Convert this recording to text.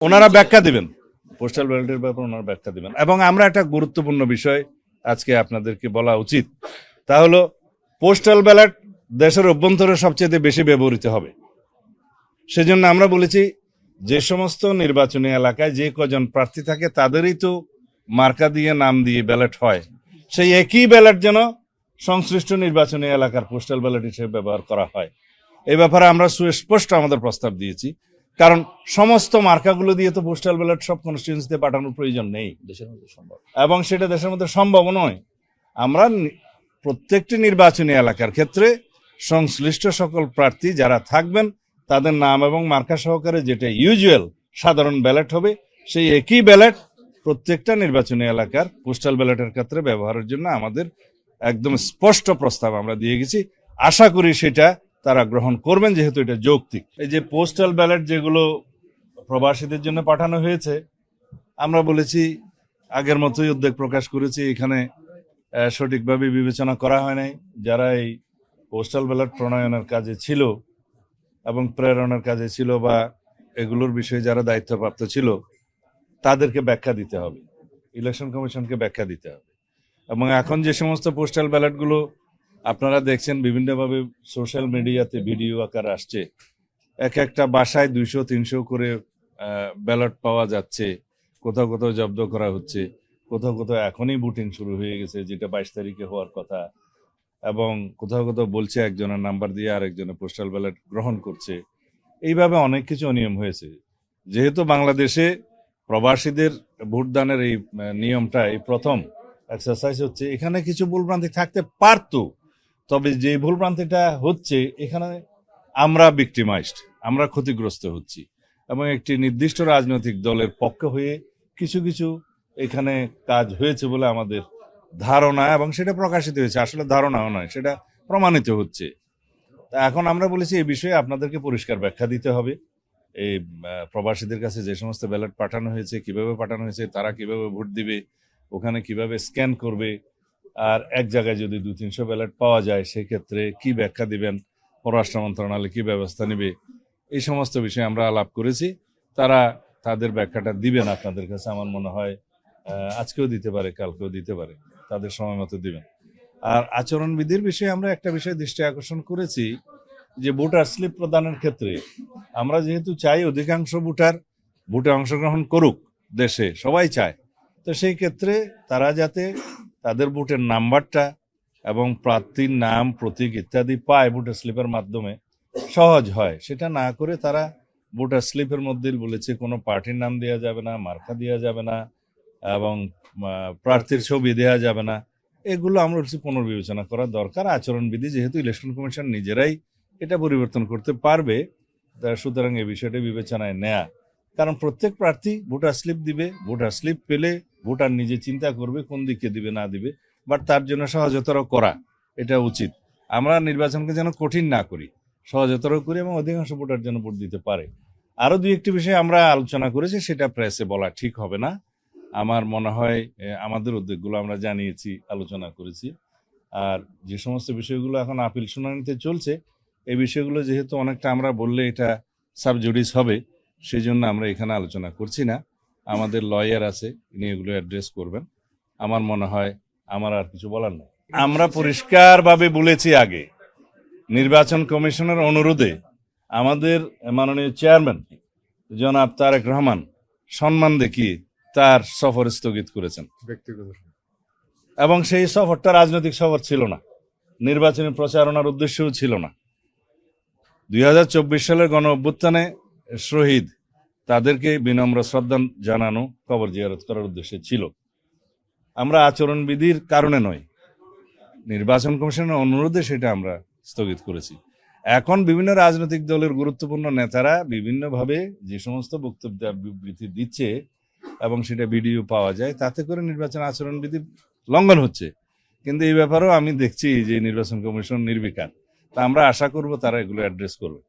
ওনারা ব্যাখ্যা দিবেন, পোস্টাল ব্যালটের ব্যাপারে ওনারা ব্যাখ্যা দিবেন। এবং আমরা একটা গুরুত্বপূর্ণ বিষয় আজকে আপনাদেরকে বলা উচিত, তা হলো পোস্টাল ব্যালট দেশের অভ্যন্তরে সবচেয়ে বেশি ব্যবহৃত হবে। সেজন্য আমরা বলেছি যে সমস্ত নির্বাচনী এলাকায় যে কজন প্রার্থী থাকে তাদেরই তো মার্কা দিয়ে নাম দিয়ে ব্যালট হয়, সেই একই ব্যালট যেন সংশ্লিষ্ট নির্বাচনী এলাকার পোস্টাল ব্যালট হিসেবে ব্যবহার করা হয়। এই ব্যাপারে আমরা সুস্পষ্ট আমাদের প্রস্তাব দিয়েছি, কারণ সমস্ত মার্কাগুলো দিয়ে তো পোস্টাল ব্যালট সব কনস্টিটিউয়েন্সিতে পাঠানোর প্রয়োজন নেই দেশের মধ্যে সম্ভব, এবং সেটা দেশের মধ্যে সম্ভব নয়। আমরা প্রত্যেকটি নির্বাচনী এলাকার ক্ষেত্রে সংশ্লিষ্ট সকল প্রার্থী যারা থাকবেন তাদের নাম এবং মার্কা সহকারে যেটা ইউজুয়াল সাধারণ ব্যালট হবে, সেই একই ব্যালট প্রত্যেকটা নির্বাচনী এলাকার পোস্টাল ব্যালটের ক্ষেত্রে ব্যবহারের জন্য আমাদের একদম স্পষ্ট প্রস্তাব আমরা দিয়ে গেছি। আশা করি সেটা তারা গ্রহণ করবেন, যেহেতু এটা যৌক্তিক। এই যে পোস্টাল ব্যালট যেগুলো প্রবাসীদের জন্য পাঠানো হয়েছে, আমরা বলেছি আগের মতোই উদ্বেগ প্রকাশ করেছি, এখানে সঠিকভাবে বিবেচনা করা হয় নাই। যারা এই পোস্টাল ব্যালট প্রণয়নের কাজে ছিল এবং প্রেরণের কাজে ছিল বা এগুলোর বিষয়ে যারা দায়িত্বপ্রাপ্ত ছিল তাদেরকে ব্যাখ্যা দিতে হবে, ইলেকশন কমিশনকে ব্যাখ্যা দিতে হবে। এবং এখন যে সমস্ত পোস্টাল ব্যালটগুলো আপনারা দেখছেন বিভিন্নভাবে সোশ্যাল মিডিয়াতে ভিডিও আকার আসছে, এক একটা বাসায় 200-300 করে ব্যালট পাওয়া যাচ্ছে, কোথাও কোথাও জব্দ করা হচ্ছে, কোথাও কোথাও এখনই ভোটিং শুরু হয়ে গেছে, যেটা 22 তারিখে হওয়ার কথা, এবং কোথাও কোথাও বলছে একজনের নাম্বার দিয়ে আরেকজনের পোস্টাল ব্যালট গ্রহণ করছে। এইভাবে অনেক কিছু অনিয়ম হয়েছে। যেহেতু বাংলাদেশে প্রবাসীদের ভোটদানের এই নিয়মটা এই প্রথম এক্সারসাইজ হচ্ছে, এখানে কিছু ভুলভ্রান্তি থাকতে পারতো, তবে যে ভুলভ্রান্তিটা হচ্ছে এখানে আমরা ভিক্টিমাইজড, আমরা ক্ষতিগ্রস্ত হচ্ছি, এবং একটি নির্দিষ্ট রাজনৈতিক দলের পক্ষ হয়ে কিছু কিছু এখানে কাজ হয়েছে বলে আমাদের ধারণা, এবং সেটা প্রকাশিত হয়েছে, আসলে ধারণাও নয়, সেটা প্রমাণিত হচ্ছে। তা এখন আমরা বলেছি এই বিষয়ে আপনাদেরকে পরিষ্কার ব্যাখ্যা দিতে হবে। এই প্রবাসীদের কাছে যে সমস্ত ব্যালট পাঠানো হয়েছে, কিভাবে পাঠানো হয়েছে, তারা কিভাবে ভোট দিবে, ওখানে কিভাবে স্ক্যান করবে, আর এক জায়গায় যদি 200-300 ব্যালট পাওয়া যায় সেক্ষেত্রে কি ব্যাখ্যা দিবেন, পররাষ্ট্র মন্ত্রণালয় কি ব্যবস্থা নেবে, এই সমস্ত বিষয়ে আমরা আলাপ করেছি। তারা তাদের ব্যাখ্যাটা দিবেন আপনাদের কাছে, আমার মনে হয় আজকেও দিতে পারে, কালকেও দিতে পারে, তাদের সময় মতো দিবেন। আর আচরণবিধির বিষয়ে আমরা একটা বিষয় দৃষ্টি আকর্ষণ করেছি, যে ভোটার স্লিপ প্রদানের ক্ষেত্রে আমরা যেহেতু চাই অধিকাংশ ভোটার ভোটে অংশগ্রহণ করুক, দেশে সবাই চায়, তো সেই ক্ষেত্রে তারা যাতে তাদের ভোটের নাম্বারটা এবং প্রার্থীর নাম, প্রতীক ইত্যাদি পায় ভোটার স্লিপের মাধ্যমে, সহজ হয়। সেটা না করে তারা ভোটার স্লিপের মধ্যে বলেছে কোনো পার্টির নাম দেওয়া যাবে না, মার্কা দেওয়া যাবে না, এবং প্রার্থীর ছবি দেওয়া যাবে না। এগুলো আমরা পুনর্বিবেচনা করা দরকার। আচরণবিধি যেহেতু ইলেকশন কমিশন নিজেরাই এটা পরিবর্তন করতে পারবে, সুতরাং এই বিষয়টা বিবেচনায় নেয়া। কারণ প্রত্যেক প্রার্থী ভোটার স্লিপ দিবে, ভোটার স্লিপ পেলে ভোটার নিজে চিন্তা করবে কোন দিকে দিবে না দিবে, বাট তার জন্য সহজতর করা এটা উচিত। আমরা নির্বাচনকে যেন কঠিন না করি, সহজতর করি, এবং অধিকাংশ ভোটার যেন ভোট দিতে পারে। আরো দুই একটি বিষয় আমরা আলোচনা করেছি, সেটা প্রেসে বলা ঠিক হবে না। আমার মনে হয় আমাদের উদ্যোগগুলো আমরা জানিয়েছি, আলোচনা করেছি। আর যে সমস্ত বিষয়গুলো এখন আপিল শুনানিতে চলছে, এই বিষয়গুলো যেহেতু অনেকটা আমরা বললে এটা সাবজুডিস হবে, সেই জন্য আমরা এখানে আলোচনা করছি না। আমাদের লয়ার আছে, ইনি এগুলো অ্যাড্রেস করবেন। আমার মনে হয় আমার আর কিছু বলার নেই। আমরা পরিষ্কারভাবে বলেছি আগে, নির্বাচন কমিশনের অনুরোধে আমাদের মাননীয় চেয়ারম্যান জনাব তারেক রহমান সম্মান দেখিয়ে তার সফর স্থগিত করেছেন ব্যক্তিগত, এবং সেই সফরটা রাজনৈতিক সফর ছিল না, নির্বাচনী প্রচারণার উদ্দেশ্যও ছিল না। 2024 সালের গণ অভ্যুত্থানে শহীদ তাদেরকে বিনম্র শ্রদ্ধা জানানো, কবর জিয়ারত করার উদ্দেশ্যে ছিল। আমরা আচরণবিধির কারণে নয়, নির্বাচন কমিশনের অনুরোধে সেটা আমরা স্থগিত করেছি। এখন বিভিন্ন রাজনৈতিক দলের গুরুত্বপূর্ণ নেতারা বিভিন্নভাবে যে সমস্ত বক্তব্য বিবৃতি দিচ্ছে এবং সেটা ভিডিও পাওয়া যায়, তাতে করে নির্বাচন আচরণবিধি লঙ্ঘন হচ্ছে। কিন্তু এই ব্যাপারেও আমি দেখছি যে নির্বাচন কমিশন নির্বিকার। তা আমরা আশা করব তারা এগুলো অ্যাড্রেস করবে।